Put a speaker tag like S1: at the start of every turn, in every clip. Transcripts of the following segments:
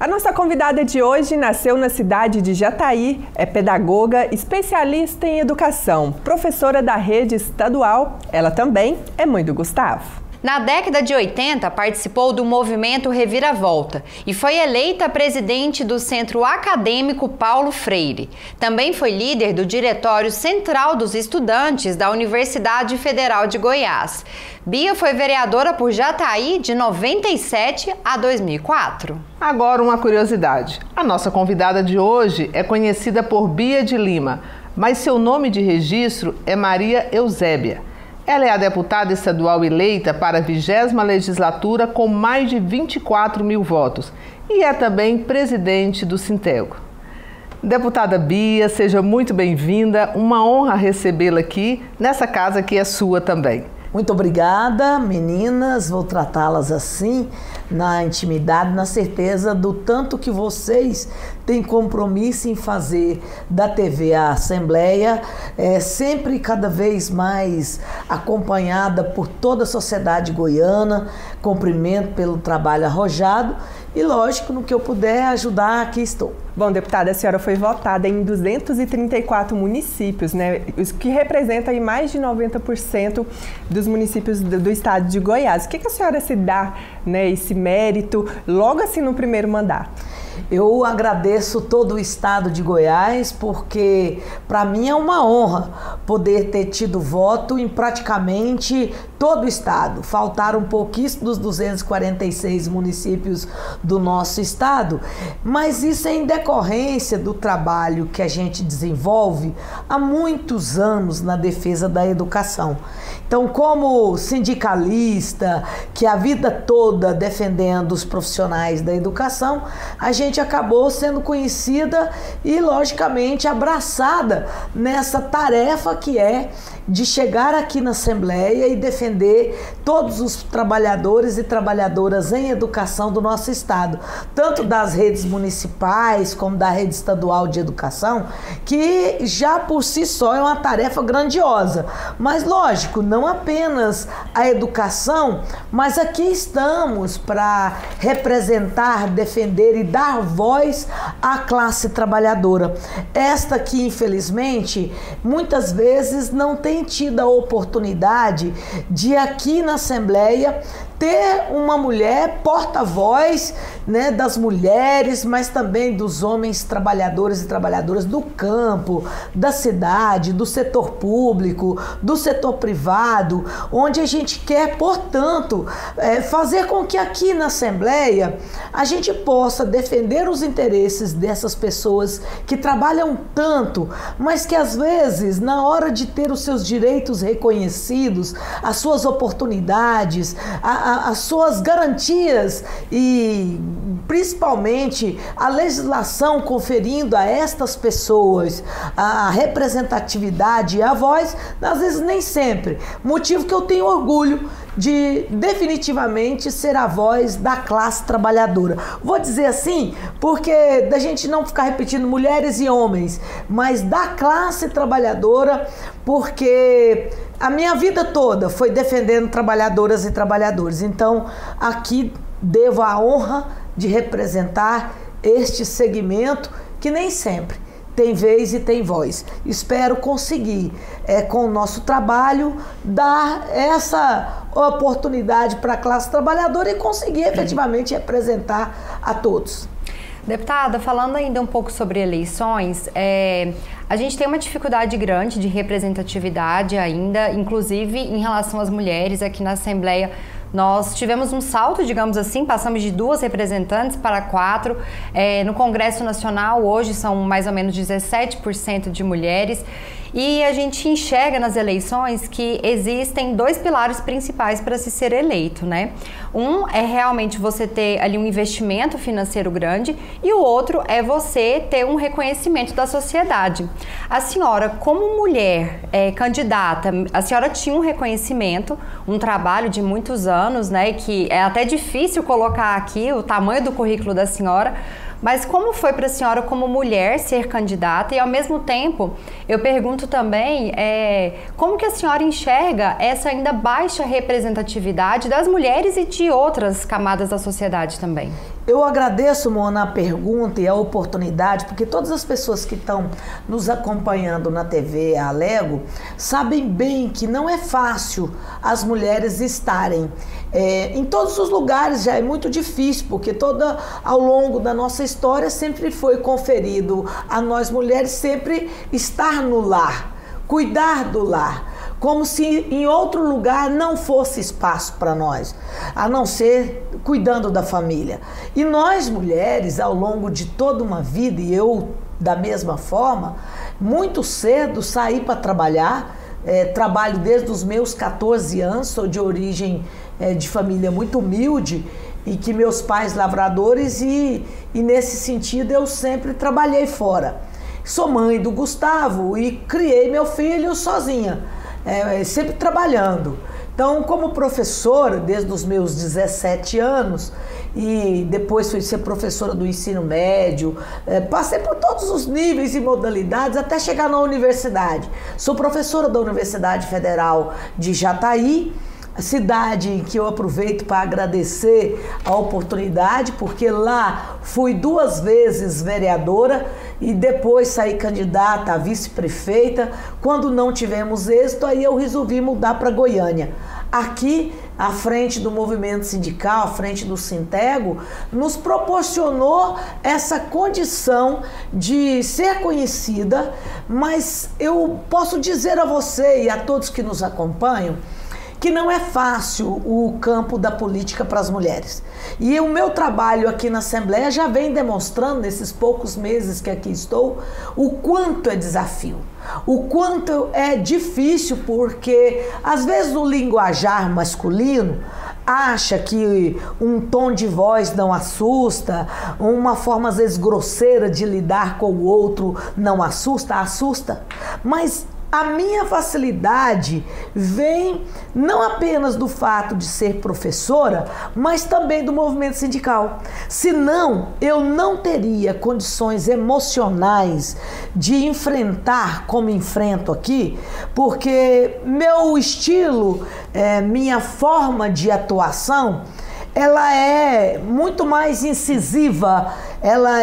S1: A nossa convidada de hoje nasceu na cidade de Jataí, é pedagoga, especialista em educação, professora da rede estadual. Ela também é mãe do Gustavo.
S2: Na década de 80, participou do movimento Reviravolta e foi eleita presidente do Centro Acadêmico Paulo Freire. Também foi líder do Diretório Central dos Estudantes da Universidade Federal de Goiás. Bia foi vereadora por Jataí de 97 a 2004.
S3: Agora uma curiosidade. A nossa convidada de hoje é conhecida por Bia de Lima, mas seu nome de registro é Maria Eusébia. Ela é a deputada estadual eleita para a 20ª legislatura com mais de 24 mil votos e é também presidente do Sintego. Deputada Bia, seja muito bem-vinda, uma honra recebê-la aqui, nessa casa que é sua também.
S4: Muito obrigada, meninas, vou tratá-las assim, na intimidade, na certeza do tanto que vocês têm compromisso em fazer da TV a Assembleia, sempre cada vez mais acompanhada por toda a sociedade goiana, cumprimento pelo trabalho arrojado e, lógico, no que eu puder ajudar, aqui estou.
S1: Bom, deputada, a senhora foi votada em 234 municípios, né? Os que representam aí mais de 90% dos municípios do estado de Goiás. O que a senhora se dá, né, esse mérito logo assim no primeiro mandato?
S4: Eu agradeço todo o estado de Goiás, porque para mim é uma honra poder ter tido voto em praticamente todo o estado. Faltaram pouquíssimos dos 246 municípios do nosso estado, mas isso é em decorrência do trabalho que a gente desenvolve há muitos anos na defesa da educação. Então, como sindicalista, que a vida toda defendendo os profissionais da educação, a gente acabou sendo conhecida e, logicamente, abraçada nessa tarefa que é de chegar aqui na Assembleia e defender todos os trabalhadores e trabalhadoras em educação do nosso estado, tanto das redes municipais como da rede estadual de educação, que já por si só é uma tarefa grandiosa. Mas, lógico, não apenas a educação, mas aqui estamos para representar, defender e dar voz à classe trabalhadora. Esta que, infelizmente, muitas vezes não tem tido a oportunidade de aqui na Assembleia ter uma mulher porta-voz, né, das mulheres, mas também dos homens trabalhadores e trabalhadoras do campo, da cidade, do setor público, do setor privado, onde a gente quer, portanto, fazer com que aqui na Assembleia a gente possa defender os interesses dessas pessoas que trabalham tanto, mas que às vezes, na hora de ter os seus direitos reconhecidos, as suas oportunidades, as suas garantias e principalmente a legislação conferindo a estas pessoas a representatividade e a voz, às vezes nem sempre. Motivo que eu tenho orgulho de definitivamente ser a voz da classe trabalhadora. Vou dizer assim, porque da gente não ficar repetindo mulheres e homens, mas da classe trabalhadora, porque a minha vida toda foi defendendo trabalhadoras e trabalhadores. Então, aqui devo a honra de representar este segmento que nem sempre tem vez e tem voz. Espero conseguir, com o nosso trabalho, dar essa oportunidade para a classe trabalhadora e conseguir efetivamente representar a todos.
S2: Deputada, falando ainda um pouco sobre eleições, a gente tem uma dificuldade grande de representatividade ainda, inclusive em relação às mulheres aqui na Assembleia. Nós tivemos um salto, digamos assim, passamos de 2 representantes para 4. No Congresso Nacional, hoje, são mais ou menos 17% de mulheres. E a gente enxerga nas eleições que existem 2 pilares principais para se ser eleito, né? Um é realmente você ter ali um investimento financeiro grande e o outro é você ter um reconhecimento da sociedade. A senhora, como mulher candidata, a senhora tinha um reconhecimento, um trabalho de muitos anos, né? Que é até difícil colocar aqui o tamanho do currículo da senhora. Mas como foi para a senhora, como mulher, ser candidata? E, ao mesmo tempo, eu pergunto também como que a senhora enxerga essa ainda baixa representatividade das mulheres e de outras camadas da sociedade também?
S4: Eu agradeço, Mona, a pergunta e a oportunidade, porque todas as pessoas que estão nos acompanhando na TV Alego sabem bem que não é fácil as mulheres estarem em todos os lugares, já é muito difícil, porque ao longo da nossa história sempre foi conferido a nós mulheres sempre estar no lar, cuidar do lar, como se em outro lugar não fosse espaço para nós, a não ser cuidando da família. E nós mulheres, ao longo de toda uma vida, e eu da mesma forma, muito cedo saí para trabalhar, trabalho desde os meus 14 anos, sou de origem de família muito humilde, e que meus pais lavradores, e nesse sentido eu sempre trabalhei fora. Sou mãe do Gustavo e criei meu filho sozinha, sempre trabalhando. Então, como professora, desde os meus 17 anos, e depois fui ser professora do ensino médio, passei por todos os níveis e modalidades até chegar na universidade. Sou professora da Universidade Federal de Jataí, cidade em que eu aproveito para agradecer a oportunidade, porque lá fui 2 vezes vereadora e depois saí candidata a vice-prefeita. Quando não tivemos êxito, aí eu resolvi mudar para Goiânia. Aqui, à frente do movimento sindical, à frente do Sintego, nos proporcionou essa condição de ser conhecida, mas eu posso dizer a você e a todos que nos acompanham que não é fácil o campo da política para as mulheres. E o meu trabalho aqui na Assembleia já vem demonstrando, nesses poucos meses que aqui estou, o quanto é desafio, o quanto é difícil, porque às vezes o linguajar masculino acha que um tom de voz não assusta, uma forma às vezes grosseira de lidar com o outro não assusta, mas a minha facilidade vem não apenas do fato de ser professora, mas também do movimento sindical. Senão, eu não teria condições emocionais de enfrentar como enfrento aqui, porque meu estilo, minha forma de atuação, ela é muito mais incisiva, ela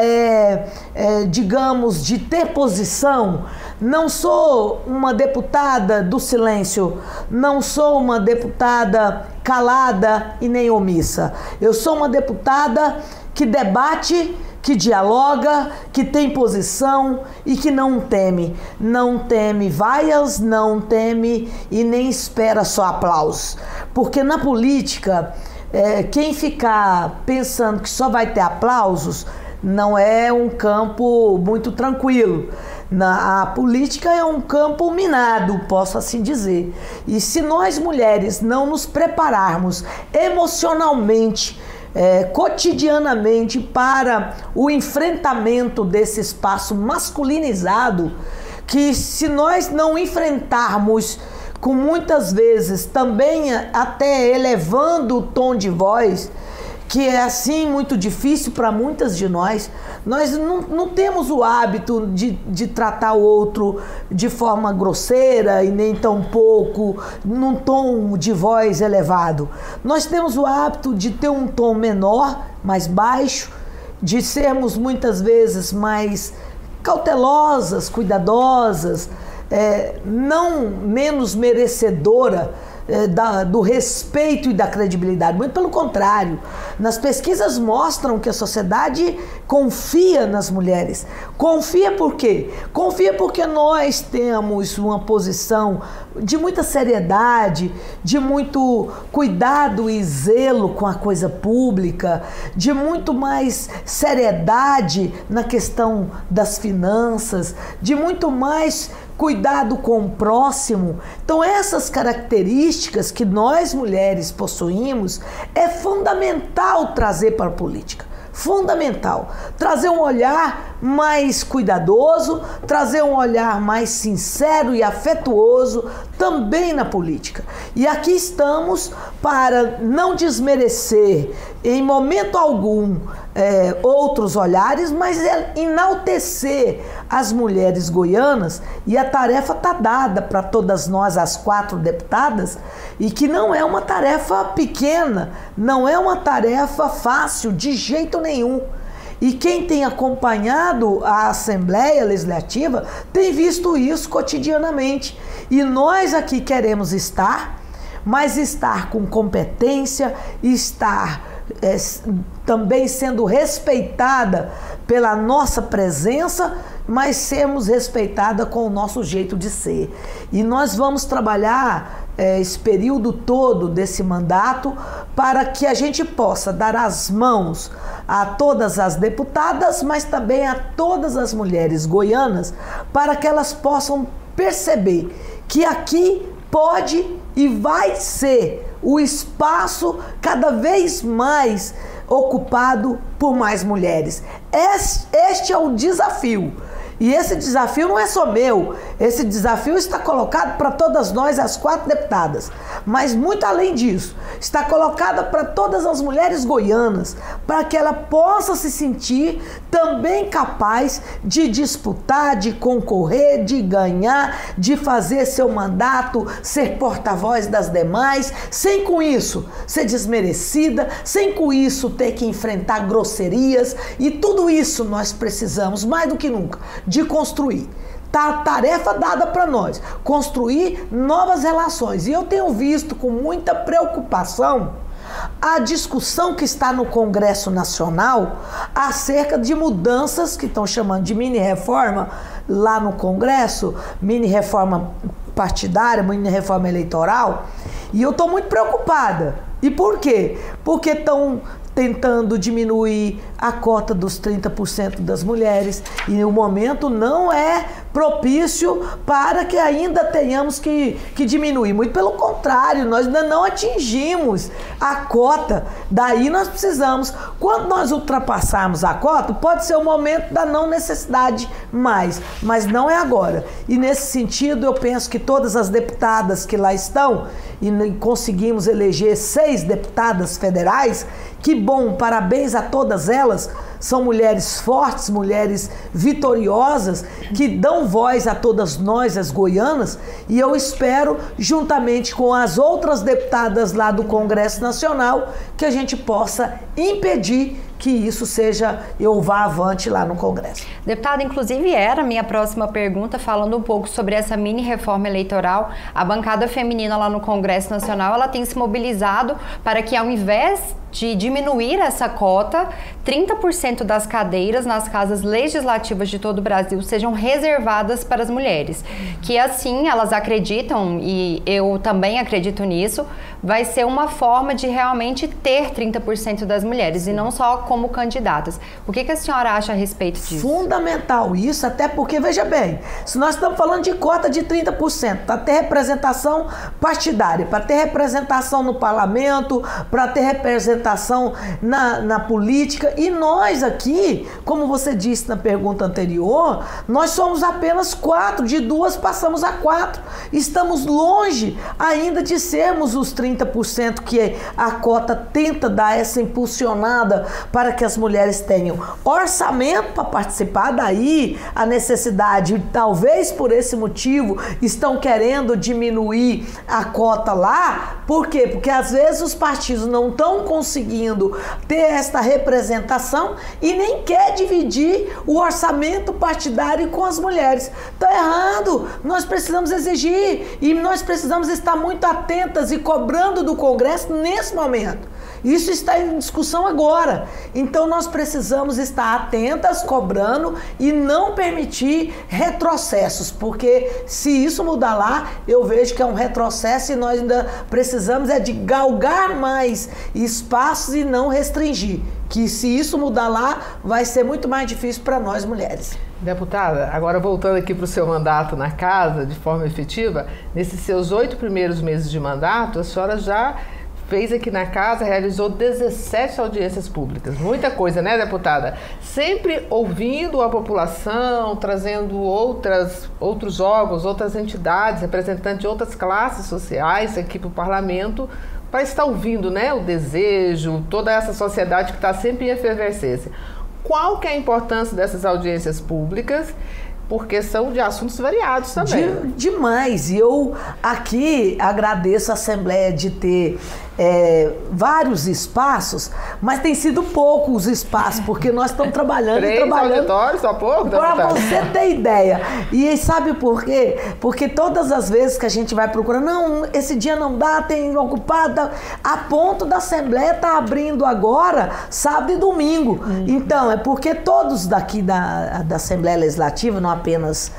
S4: digamos, de ter posição. Não sou uma deputada do silêncio, não sou uma deputada calada e nem omissa. Eu sou uma deputada que debate, que dialoga, que tem posição e que não teme. Não teme vaias, não teme e nem espera só aplausos. Porque na política, quem ficar pensando que só vai ter aplausos não é um campo muito tranquilo. A política é um campo minado, posso assim dizer. E se nós mulheres não nos prepararmos emocionalmente, cotidianamente para o enfrentamento desse espaço masculinizado, que se nós não enfrentarmos com muitas vezes também até elevando o tom de voz, que é assim muito difícil para muitas de nós não temos o hábito de tratar o outro de forma grosseira e nem tão pouco num tom de voz elevado. Nós temos o hábito de ter um tom menor, mais baixo, de sermos muitas vezes mais cautelosas, cuidadosas, não menos merecedora do respeito e da credibilidade, muito pelo contrário. Nas pesquisas mostram que a sociedade confia nas mulheres. Confia por quê? Confia porque nós temos uma posição de muita seriedade, de muito cuidado e zelo com a coisa pública, de muito mais seriedade na questão das finanças, de muito mais cuidado com o próximo. Então essas características que nós mulheres possuímos é fundamental trazer para a política. Fundamental. Trazer um olhar mais cuidadoso, trazer um olhar mais sincero e afetuoso também na política. E aqui estamos para não desmerecer em momento algum outros olhares, mas enaltecer as mulheres goianas, e a tarefa está dada para todas nós, as 4 deputadas, e que não é uma tarefa pequena, não é uma tarefa fácil de jeito nenhum. E quem tem acompanhado a Assembleia Legislativa tem visto isso cotidianamente. E nós aqui queremos estar, mas estar com competência, estar também sendo respeitada pela nossa presença, mas sermos respeitada com o nosso jeito de ser. E nós vamos trabalhar esse período todo desse mandato para que a gente possa dar as mãos a todas as deputadas, mas também a todas as mulheres goianas, para que elas possam perceber que aqui pode e vai ser o espaço cada vez mais ocupado por mais mulheres. Este é o desafio. E esse desafio não é só meu, esse desafio está colocado para todas nós, as 4 deputadas. Mas muito além disso, está colocada para todas as mulheres goianas, para que ela possa se sentir também capaz de disputar, de concorrer, de ganhar, de fazer seu mandato, ser porta-voz das demais, sem com isso ser desmerecida, sem com isso ter que enfrentar grosserias. E tudo isso nós precisamos, mais do que nunca, de construir. Tá a tarefa dada para nós, construir novas relações. E eu tenho visto com muita preocupação a discussão que está no Congresso Nacional acerca de mudanças que estão chamando de mini-reforma lá no Congresso, mini-reforma partidária, mini-reforma eleitoral. E eu estou muito preocupada. E por quê? Porque estão tentando diminuir a cota dos 30% das mulheres, e o momento não é propício para que ainda tenhamos que diminuir. Muito pelo contrário, nós ainda não atingimos a cota. Daí nós precisamos, quando nós ultrapassarmos a cota, pode ser o momento da não necessidade mais, mas não é agora. E nesse sentido eu penso que todas as deputadas que lá estão, e conseguimos eleger 6 deputadas federais, que bom, parabéns a todas elas. São mulheres fortes, mulheres vitoriosas, que dão voz a todas nós, as goianas, e eu espero, juntamente com as outras deputadas lá do Congresso Nacional, que a gente possa impedir que isso seja, eu vá avante lá no Congresso.
S2: Deputada, inclusive era a minha próxima pergunta, falando um pouco sobre essa mini reforma eleitoral. A bancada feminina lá no Congresso Nacional, ela tem se mobilizado para que, ao invés de diminuir essa cota, 30% das cadeiras nas casas legislativas de todo o Brasil sejam reservadas para as mulheres. Que assim, elas acreditam, e eu também acredito nisso, vai ser uma forma de realmente ter 30% das mulheres, e não só como candidatas. O que a senhora acha a respeito disso?
S4: Fundamental isso, até porque, veja bem, se nós estamos falando de cota de 30%, para ter representação partidária, para ter representação no parlamento, para ter representação na política, e nós aqui, como você disse na pergunta anterior, nós somos apenas 4, de 2 passamos a 4. Estamos longe ainda de sermos os 30% que a cota tenta dar essa impulsionada para que as mulheres tenham orçamento para participar. Daí a necessidade, talvez por esse motivo, estão querendo diminuir a cota lá. Por quê? Porque às vezes os partidos não estão conseguindo ter esta representação e nem quer dividir o orçamento partidário com as mulheres. Está errado. Nós precisamos exigir, e nós precisamos estar muito atentas e cobrando do Congresso nesse momento. Isso está em discussão agora. Então nós precisamos estar atentas, cobrando, e não permitir retrocessos, porque se isso mudar lá, eu vejo que é um retrocesso, e nós ainda precisamos de galgar mais espaços e não restringir. Que se isso mudar lá, vai ser muito mais difícil para nós mulheres.
S3: Deputada, agora voltando aqui para o seu mandato na casa, de forma efetiva, nesses seus 8 primeiros meses de mandato, a senhora já fez aqui na casa, realizou 17 audiências públicas. Muita coisa, né, deputada? Sempre ouvindo a população, trazendo outros órgãos, outras entidades, representantes de outras classes sociais aqui para o parlamento, para estar ouvindo, né, o desejo, toda essa sociedade que está sempre em efervescência. Qual que é a importância dessas audiências públicas? Porque são de assuntos variados também.
S4: Demais. E eu aqui agradeço a Assembleia de ter vários espaços, mas tem sido poucos os espaços, porque nós estamos trabalhando
S3: 3 auditórios, só pouco?
S4: Para você ter ideia. E sabe por quê? Porque todas as vezes que a gente vai procurando, não, esse dia não dá, tem ocupado, a ponto da Assembleia tá abrindo agora, sábado e domingo. Então, é porque todos daqui da Assembleia Legislativa, não apenas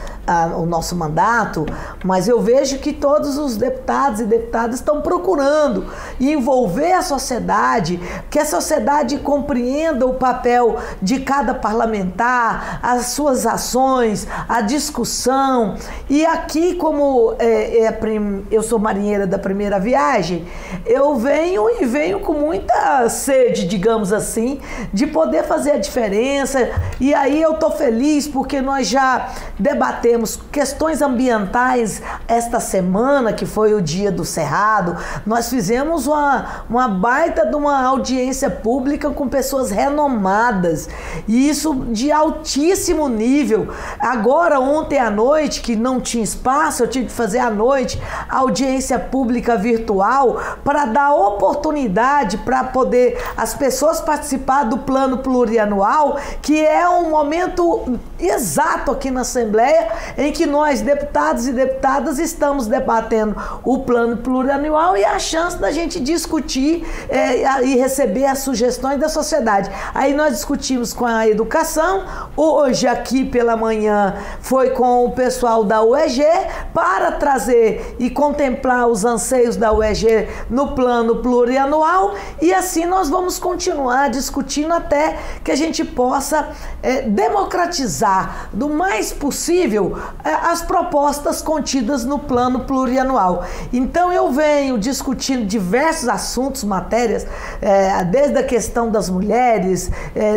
S4: o nosso mandato, mas eu vejo que todos os deputados e deputadas estão procurando envolver a sociedade, que a sociedade compreenda o papel de cada parlamentar, as suas ações, a discussão. E aqui, como eu sou marinheira da primeira viagem, eu venho com muita sede, digamos assim, de poder fazer a diferença. E aí eu estou feliz porque nós já debatemos questões ambientais esta semana, que foi o dia do Cerrado. Nós fizemos uma baita de uma audiência pública com pessoas renomadas, e isso de altíssimo nível. Agora, ontem à noite, que não tinha espaço, eu tive que fazer à noite audiência pública virtual para dar oportunidade para poder as pessoas participar do plano plurianual, que é um momento exato aqui na Assembleia em que nós, deputados e deputadas, estamos debatendo o plano plurianual e a chance da gente discutir e receber as sugestões da sociedade. Aí nós discutimos com a educação, hoje aqui pela manhã foi com o pessoal da UEG para trazer e contemplar os anseios da UEG no plano plurianual, e assim nós vamos continuar discutindo até que a gente possa democratizar do mais possível as propostas contidas no plano plurianual. Então eu venho discutindo diversos assuntos, matérias, desde a questão das mulheres,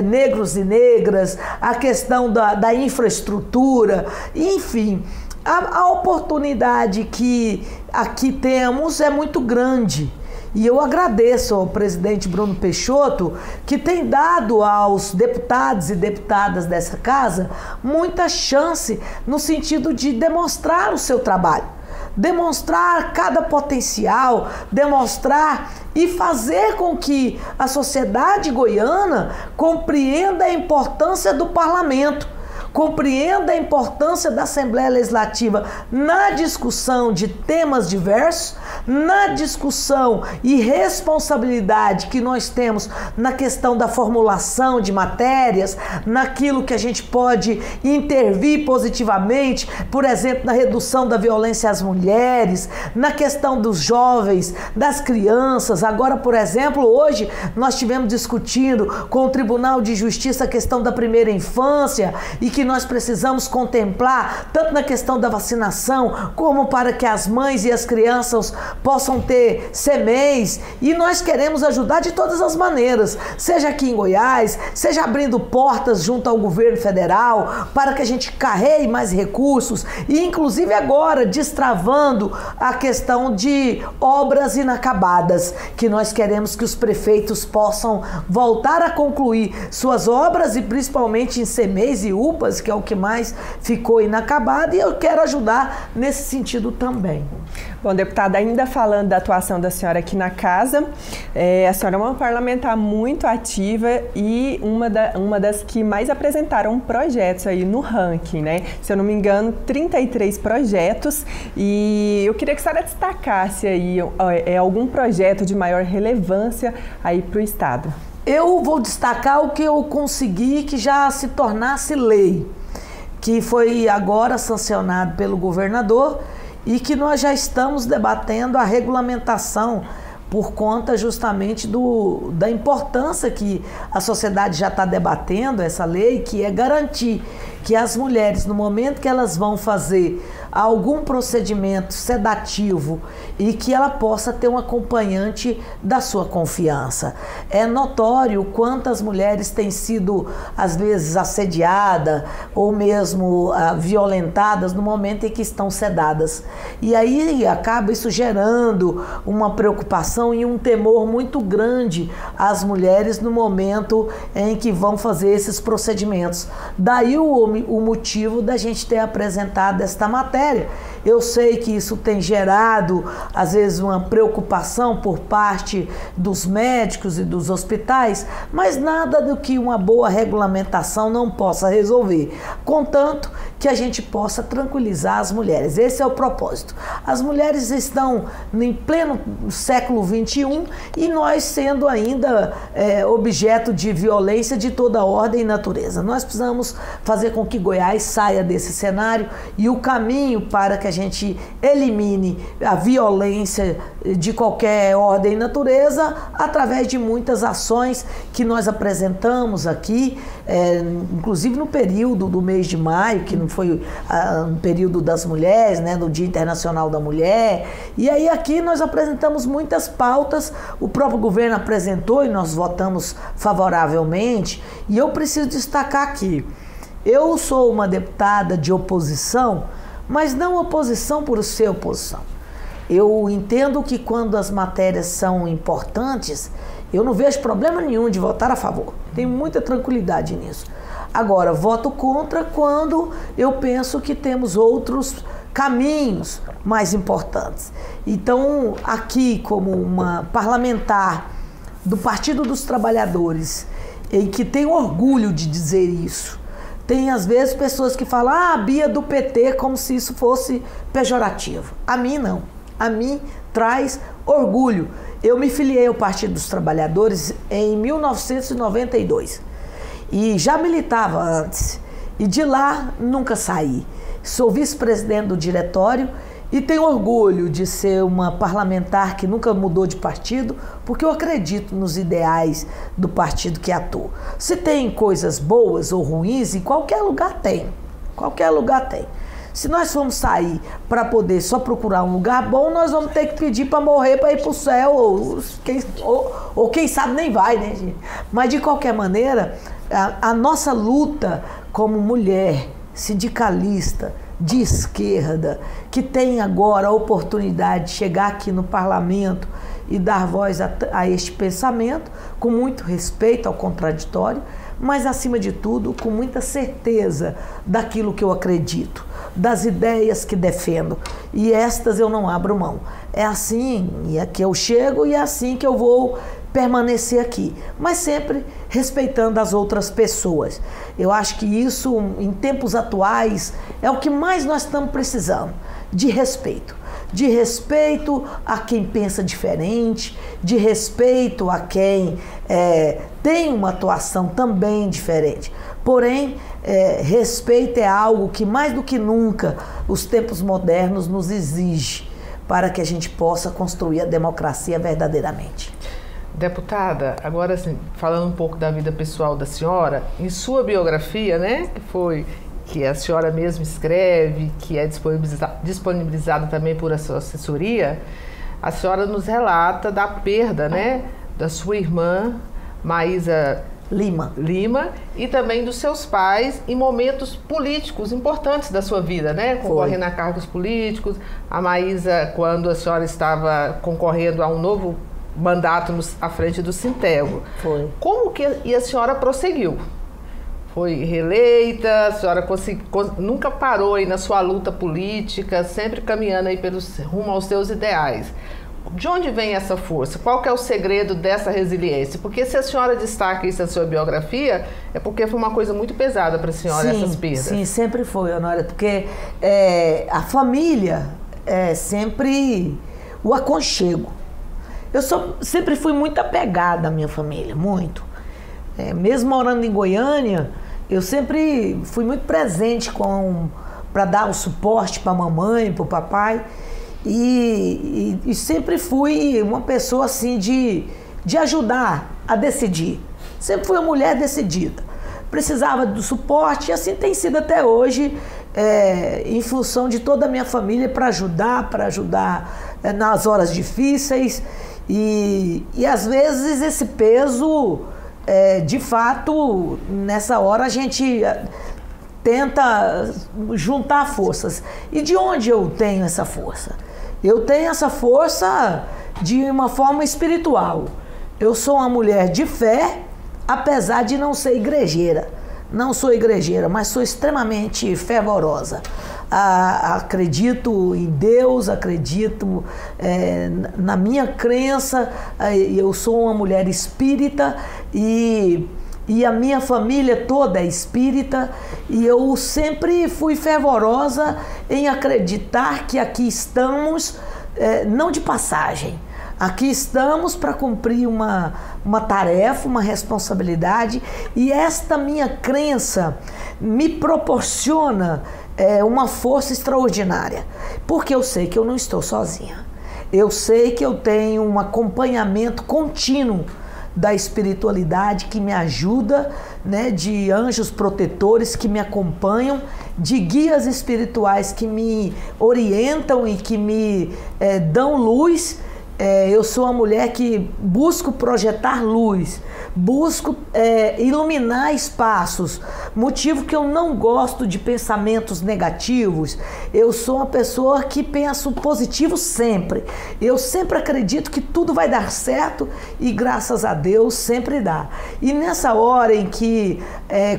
S4: negros e negras, a questão da infraestrutura, enfim. A oportunidade que aqui temos é muito grande. E eu agradeço ao presidente Bruno Peixoto, que tem dado aos deputados e deputadas dessa casa muita chance no sentido de demonstrar o seu trabalho, demonstrar cada potencial, demonstrar e fazer com que a sociedade goiana compreenda a importância do parlamento, compreenda a importância da Assembleia Legislativa na discussão de temas diversos, na discussão e responsabilidade que nós temos na questão da formulação de matérias, naquilo que a gente pode intervir positivamente, por exemplo, na redução da violência às mulheres, na questão dos jovens, das crianças. Agora, por exemplo, hoje nós estivemos discutindo com o Tribunal de Justiça a questão da primeira infância, e que nós precisamos contemplar tanto na questão da vacinação, como para que as mães e as crianças possam ter CMEs, e nós queremos ajudar de todas as maneiras, seja aqui em Goiás, seja abrindo portas junto ao governo federal, para que a gente carregue mais recursos, e inclusive agora destravando a questão de obras inacabadas, que nós queremos que os prefeitos possam voltar a concluir suas obras, e principalmente em CMEs e UPAs, que é o que mais ficou inacabado, e eu quero ajudar nesse sentido também.
S1: Bom, deputada, ainda falando da atuação da senhora aqui na casa, a senhora é uma parlamentar muito ativa e uma das que mais apresentaram projetos aí no ranking, né? Se eu não me engano, 33 projetos, e eu queria que a senhora destacasse aí algum projeto de maior relevância aí para o Estado.
S4: Eu vou destacar o que eu consegui que já se tornasse lei, que foi agora sancionado pelo governador e que nós já estamos debatendo a regulamentação por conta justamente da importância que a sociedade já está debatendo essa lei, que é garantir que as mulheres, no momento que elas vão fazer algum procedimento sedativo e que ela possa ter um acompanhante da sua confiança. É notório quantas mulheres têm sido, às vezes, assediadas ou mesmo violentadas no momento em que estão sedadas. E aí acaba isso gerando uma preocupação e um temor muito grande às mulheres no momento em que vão fazer esses procedimentos. Daí o motivo da gente ter apresentado esta matéria. Eu sei que isso tem gerado, às vezes, uma preocupação por parte dos médicos e dos hospitais, mas nada do que uma boa regulamentação não possa resolver, contanto que a gente possa tranquilizar as mulheres. Esse é o propósito. As mulheres estão em pleno século XXI e nós sendo ainda objeto de violência de toda ordem e natureza. Nós precisamos fazer com que Goiás saia desse cenário e o caminho para que a gente elimine a violência de qualquer ordem e natureza através de muitas ações que nós apresentamos aqui, inclusive no período do mês de maio, que não foi no período das mulheres, né, no Dia Internacional da Mulher. E aí aqui nós apresentamos muitas pautas, o próprio governo apresentou e nós votamos favoravelmente. E eu preciso destacar aqui, eu sou uma deputada de oposição, mas não oposição por ser oposição. Eu entendo que quando as matérias são importantes, eu não vejo problema nenhum de votar a favor. Tenho muita tranquilidade nisso. Agora, voto contra quando eu penso que temos outros caminhos mais importantes. Então, aqui, como uma parlamentar do Partido dos Trabalhadores, e que tem orgulho de dizer isso, tem, às vezes, pessoas que falam, a Bia do PT, como se isso fosse pejorativo. A mim, não. A mim, traz orgulho. Eu me filiei ao Partido dos Trabalhadores em 1992. E já militava antes. E de lá, nunca saí. Sou vice-presidente do diretório e tenho orgulho de ser uma parlamentar que nunca mudou de partido, porque eu acredito nos ideais do partido que atuo. Se tem coisas boas ou ruins, em qualquer lugar tem. Qualquer lugar tem. Se nós formos sair para poder só procurar um lugar bom, nós vamos ter que pedir para morrer, para ir para o céu, ou quem sabe nem vai, né, gente? Mas, de qualquer maneira, a nossa luta como mulher sindicalista, de esquerda, que tem agora a oportunidade de chegar aqui no parlamento e dar voz a este pensamento, com muito respeito ao contraditório, mas, acima de tudo, com muita certeza daquilo que eu acredito, das ideias que defendo. E estas eu não abro mão. É assim que eu chego e é assim que eu vou permanecer aqui, mas sempre respeitando as outras pessoas. Eu acho que isso, em tempos atuais, é o que mais nós estamos precisando, de respeito. De respeito a quem pensa diferente, de respeito a quem tem uma atuação também diferente. Porém, respeito é algo que, mais do que nunca, os tempos modernos nos exigem para que a gente possa construir a democracia verdadeiramente.
S3: Deputada, agora assim, falando um pouco da vida pessoal da senhora, em sua biografia, né, que a senhora mesma escreve, que é disponibilizada também por a sua assessoria, a senhora nos relata da perda, né, da sua irmã, Maísa Lima, e também dos seus pais em momentos políticos importantes da sua vida, né, concorrendo a cargos políticos. A Maísa, quando a senhora estava concorrendo a um novo mandato à frente do Sintego.
S4: Foi.
S3: Como que a senhora prosseguiu? Foi reeleita, a senhora nunca parou aí na sua luta política, sempre caminhando aí rumo aos seus ideais. De onde vem essa força? Qual que é o segredo dessa resiliência? Porque se a senhora destaca isso na sua biografia, é porque foi uma coisa muito pesada para a senhora, essas perdas. Sim,
S4: sempre foi, Honória, porque a família é sempre o aconchego. Eu sempre fui muito apegada à minha família, muito. Mesmo morando em Goiânia, eu sempre fui muito presente para dar o suporte para a mamãe, para o papai. E sempre fui uma pessoa assim de ajudar a decidir. Sempre fui uma mulher decidida. precisava do suporte, e assim tem sido até hoje, em função de toda a minha família, para ajudar nas horas difíceis. E às vezes esse peso, de fato, nessa hora a gente tenta juntar forças. E de onde eu tenho essa força? Eu tenho essa força de uma forma espiritual. Eu sou uma mulher de fé, apesar de não ser igrejeira. Não sou igrejeira, mas sou extremamente fervorosa. Acredito em Deus, acredito na minha crença. Eu sou uma mulher espírita e a minha família toda é espírita, e eu sempre fui fervorosa em acreditar que aqui estamos, não de passagem. Aqui estamos para cumprir uma tarefa, uma responsabilidade, e esta minha crença me proporciona uma força extraordinária, porque eu sei que eu não estou sozinha. Eu sei que eu tenho um acompanhamento contínuo da espiritualidade que me ajuda, né, de anjos protetores que me acompanham, de guias espirituais que me orientam e que me dão luz. Eu sou uma mulher que busco projetar luz, busco iluminar espaços, motivo que eu não gosto de pensamentos negativos. Eu sou uma pessoa que penso positivo sempre. Eu sempre acredito que tudo vai dar certo e graças a Deus sempre dá. E nessa hora em que,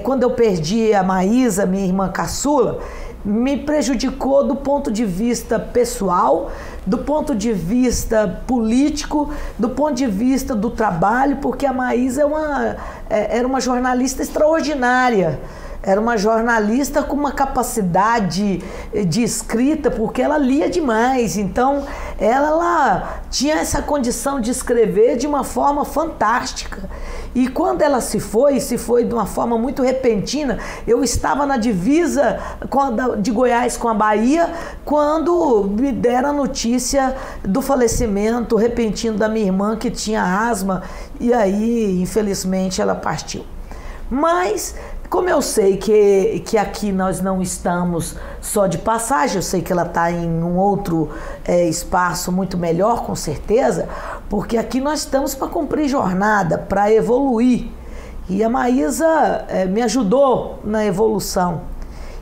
S4: quando eu perdi a Maísa, minha irmã caçula, me prejudicou do ponto de vista pessoal, do ponto de vista político, do ponto de vista do trabalho, porque a Maísa era uma jornalista extraordinária. Era uma jornalista com uma capacidade de escrita, porque ela lia demais. Então, ela tinha essa condição de escrever de uma forma fantástica. E quando ela se foi de uma forma muito repentina. Eu estava na divisa de Goiás com a Bahia, quando me deram a notícia do falecimento repentino da minha irmã, que tinha asma, e aí, infelizmente, ela partiu. Mas, como eu sei que aqui nós não estamos só de passagem, eu sei que ela está em um outro espaço muito melhor, com certeza, porque aqui nós estamos para cumprir jornada, para evoluir. E a Maísa me ajudou na evolução.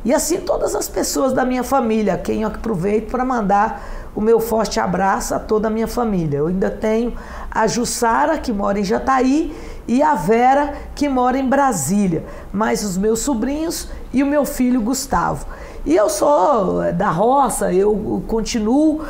S4: E assim todas as pessoas da minha família, a quem eu aproveito para mandar o meu forte abraço a toda a minha família. Eu ainda tenho a Jussara, que mora em Jataí, e a Vera, que mora em Brasília, mais os meus sobrinhos e o meu filho Gustavo. E eu sou da roça, eu continuo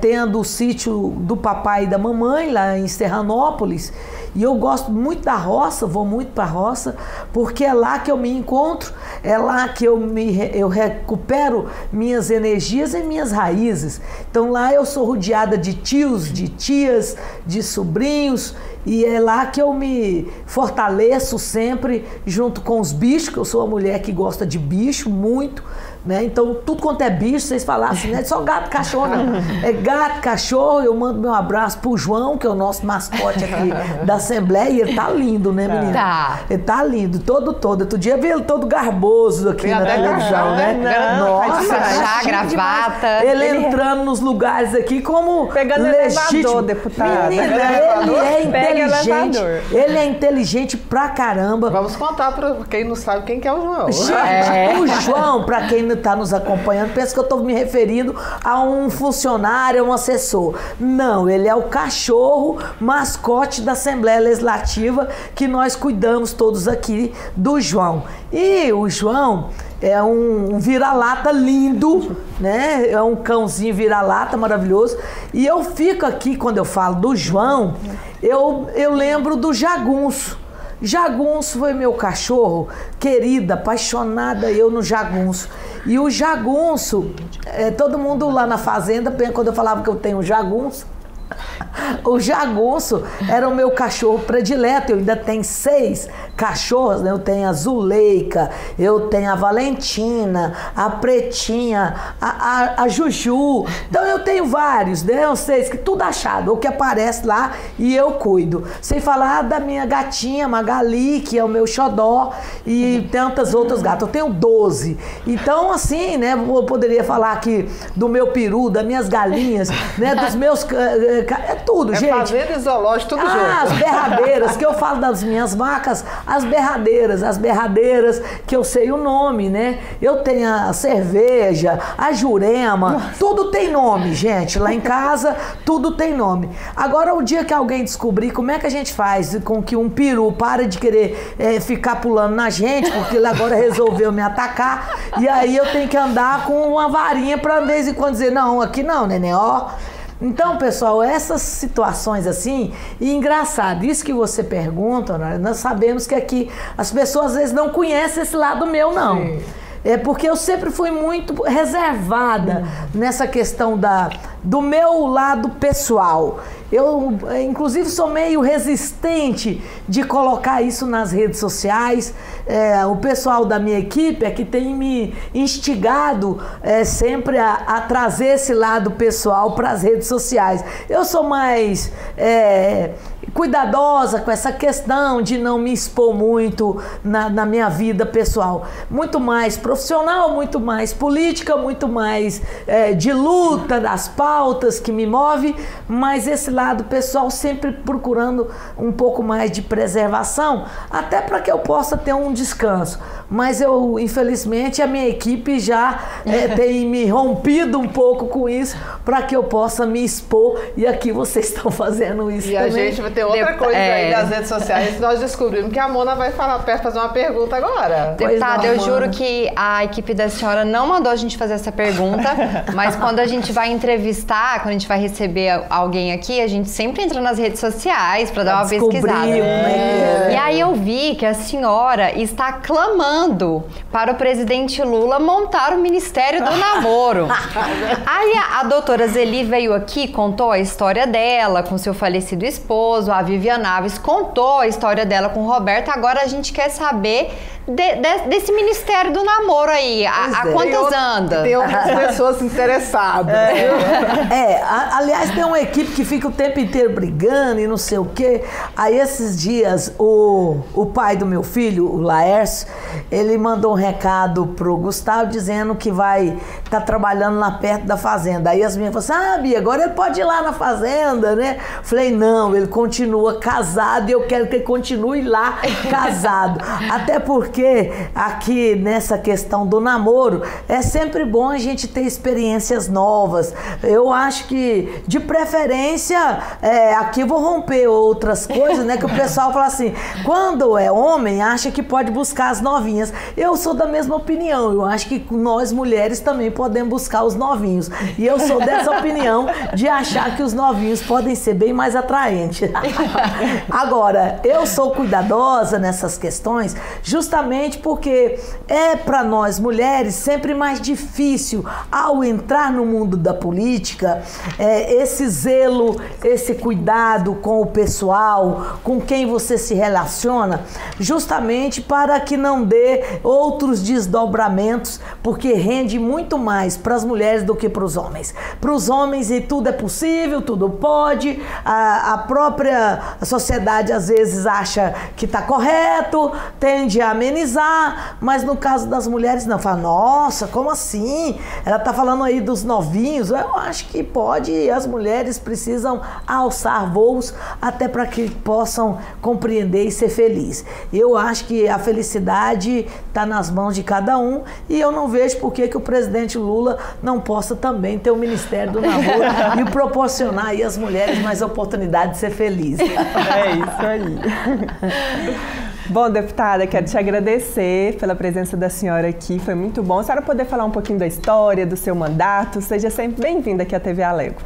S4: tendo o sítio do papai e da mamãe lá em Serranópolis, e eu gosto muito da roça, vou muito para a roça, porque é lá que eu me encontro, é lá que eu recupero minhas energias e minhas raízes. Então lá eu sou rodeada de tios, de tias, de sobrinhos, e é lá que eu me fortaleço sempre junto com os bichos, que eu sou uma mulher que gosta de bicho muito, né? Então tudo quanto é bicho, vocês falaram assim, não é só gato, cachorro, não. É gato, cachorro. Eu mando meu abraço pro João, que é o nosso mascote aqui da Assembleia, e ele tá lindo, né, menina?
S2: Tá.
S4: Ele tá lindo, todo. Outro dia eu vi ele todo garboso aqui na televisão, né?
S2: Nossa, chá, gravata.
S4: Ele entrando nos lugares aqui como
S1: pegando elevador, deputada.
S4: Menina, ele é inteligente. Ele é inteligente pra caramba.
S3: Vamos contar pra quem não sabe quem que é o João.
S4: O João, pra quem está nos acompanhando, pensa que eu estou me referindo a um funcionário, a um assessor. Não, ele é o cachorro mascote da Assembleia Legislativa, que nós cuidamos todos aqui do João. E o João é um vira-lata lindo, né? É um cãozinho vira-lata maravilhoso. E eu fico aqui, quando eu falo do João, eu lembro do Jagunço. Jagunço foi meu cachorro, querida, apaixonada eu no Jagunço. E o Jagunço, todo mundo lá na fazenda, quando eu falava que eu tenho um Jagunço, o Jagunço era o meu cachorro predileto. Eu ainda tenho 6 cachorras, né? Eu tenho a Zuleika, eu tenho a Valentina, a Pretinha, a Juju. Então eu tenho vários, né? Eu sei que tudo achado, o que aparece lá e eu cuido. Sem falar da minha gatinha, Magali, que é o meu xodó, e tantas outras gatas. Eu tenho 12. Então, assim, né? Eu poderia falar aqui do meu peru, das minhas galinhas, né? Dos meus... É tudo, gente.
S3: Fazenda e zoológico, tudo junto.
S4: As berradeiras, que eu falo das minhas vacas, as berradeiras, que eu sei o nome, né? Eu tenho a cerveja, a Jurema, tudo tem nome, gente. Lá em casa, tudo tem nome. Agora, o dia que alguém descobrir como é que a gente faz com que um peru pare de querer ficar pulando na gente, porque ele agora resolveu me atacar, e aí eu tenho que andar com uma varinha pra de vez em quando dizer, não, aqui não, neném, ó. Então, pessoal, essas situações assim, e engraçado, isso que você pergunta, nós sabemos que aqui as pessoas às vezes não conhecem esse lado meu, não. Sim. É porque eu sempre fui muito reservada nessa questão do meu lado pessoal. Eu, inclusive, sou meio resistente de colocar isso nas redes sociais. O pessoal da minha equipe é que tem me instigado sempre a trazer esse lado pessoal para as redes sociais. Eu sou mais cuidadosa com essa questão de não me expor muito na minha vida pessoal. Muito mais profissional, muito mais política, muito mais de luta, das pautas que me move, mas esse lado pessoal sempre procurando um pouco mais de preservação, até para que eu possa ter um descanso. Mas eu, infelizmente, a minha equipe já tem me rompido um pouco com isso para que eu possa me expor, e aqui vocês estão fazendo isso
S3: e
S4: também.
S3: A gente vai ter outra coisa aí das redes sociais. Nós descobrimos que a Mona vai fazer uma pergunta agora.
S2: Deputada, eu juro que a equipe da senhora não mandou a gente fazer essa pergunta, mas quando a gente vai entrevistar, quando a gente vai receber alguém aqui, a gente sempre entra nas redes sociais para dar uma pesquisada. E aí eu vi que a senhora está clamando para o presidente Lula montar o Ministério do Namoro. Aí a doutora Zeli veio aqui, contou a história dela com seu falecido esposo, a Viviane Naves contou a história dela com o Roberto. Agora a gente quer saber desse Ministério do Namoro aí. Há quantos anda?
S3: Tem outras pessoas interessadas.
S4: Aliás, tem uma equipe que fica o tempo inteiro brigando e não sei o quê. Aí esses dias, o pai do meu filho, o Laércio, ele mandou um recado pro Gustavo dizendo que vai estar trabalhando lá perto da fazenda. Aí as meninas falaram assim, Bia, agora ele pode ir lá na fazenda, né? Falei, não, ele continua casado e eu quero que ele continue lá casado. Até porque aqui nessa questão do namoro, é sempre bom a gente ter experiências novas. Eu acho que, de preferência, aqui eu vou romper outras coisas, né? Que o pessoal fala assim, quando é homem, acha que pode buscar as novinhas. Eu sou da mesma opinião. Eu acho que nós mulheres também podemos buscar os novinhos. E eu sou dessa opinião de achar que os novinhos podem ser bem mais atraentes. Agora, eu sou cuidadosa nessas questões justamente porque é para nós mulheres sempre mais difícil, ao entrar no mundo da política, esse zelo, esse cuidado com o pessoal, com quem você se relaciona, justamente para que não dê outros desdobramentos, porque rende muito mais para as mulheres do que para os homens. Para os homens e tudo é possível, tudo pode, a própria sociedade às vezes acha que está correto, tende a amenizar, mas no caso das mulheres não, fala, nossa, como assim? Ela está falando aí dos novinhos, eu acho que pode, as mulheres precisam alçar voos até para que possam compreender e ser felizes. Eu acho que a felicidade está nas mãos de cada um e eu não vejo por que o presidente Lula não possa também ter o Ministério do Namoro e proporcionar aí às mulheres mais oportunidade de ser felizes.
S1: É isso aí. Bom, deputada, quero te agradecer pela presença da senhora aqui, foi muito bom. A senhora poder falar um pouquinho da história, do seu mandato, seja sempre bem-vinda aqui à TV Alego.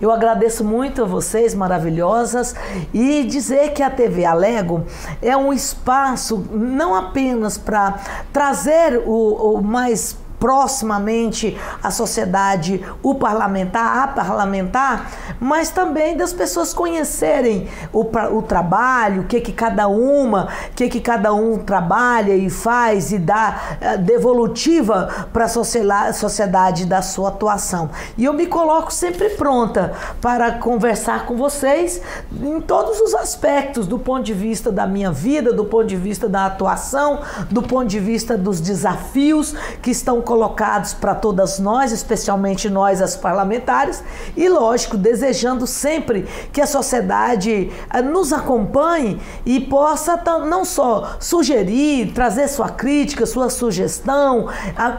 S4: Eu agradeço muito a vocês, maravilhosas, e dizer que a TV Alego é um espaço não apenas para trazer o mais proximamente a sociedade, o parlamentar, a parlamentar, mas também das pessoas conhecerem o trabalho, o que cada um trabalha e faz e dá devolutiva para a sociedade da sua atuação. E eu me coloco sempre pronta para conversar com vocês em todos os aspectos, do ponto de vista da minha vida, do ponto de vista da atuação, do ponto de vista dos desafios que estão colocados para todas nós, especialmente nós, as parlamentares, e lógico, desejando sempre que a sociedade nos acompanhe e possa não só sugerir, trazer sua crítica, sua sugestão,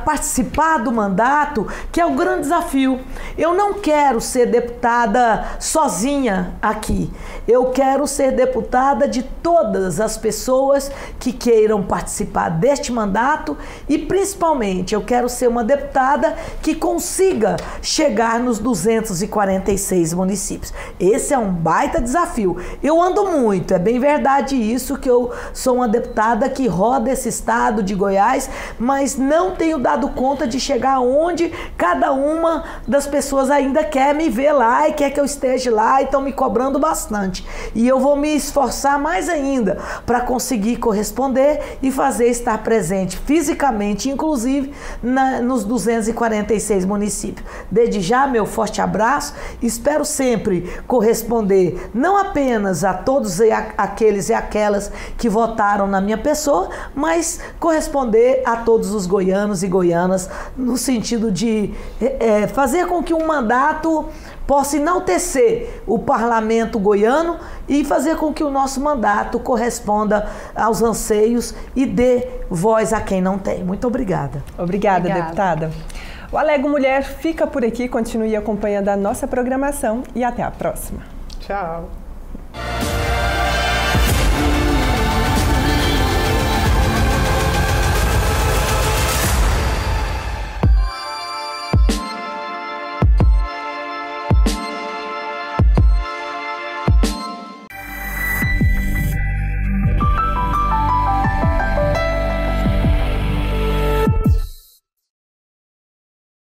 S4: participar do mandato, que é o grande desafio. Eu não quero ser deputada sozinha aqui. Eu quero ser deputada de todas as pessoas que queiram participar deste mandato e, principalmente, eu quero ser uma deputada que consiga chegar nos 246 municípios. Esse é um baita desafio. Eu ando muito, é bem verdade isso, que eu sou uma deputada que roda esse estado de Goiás, mas não tenho dado conta de chegar onde cada uma das pessoas ainda quer me ver lá e quer que eu esteja lá e estão me cobrando bastante. E eu vou me esforçar mais ainda para conseguir corresponder e fazer estar presente fisicamente, inclusive nos 246 municípios. Desde já, meu forte abraço. Espero sempre corresponder não apenas a todos aqueles e aquelas que votaram na minha pessoa, mas corresponder a todos os goianos e goianas no sentido de fazer com que um mandato possa enaltecer o parlamento goiano e fazer com que o nosso mandato corresponda aos anseios e dê voz a quem não tem. Muito obrigada.
S1: Obrigada, deputada. O Alego Mulher fica por aqui, continue acompanhando a nossa programação e até a próxima.
S3: Tchau.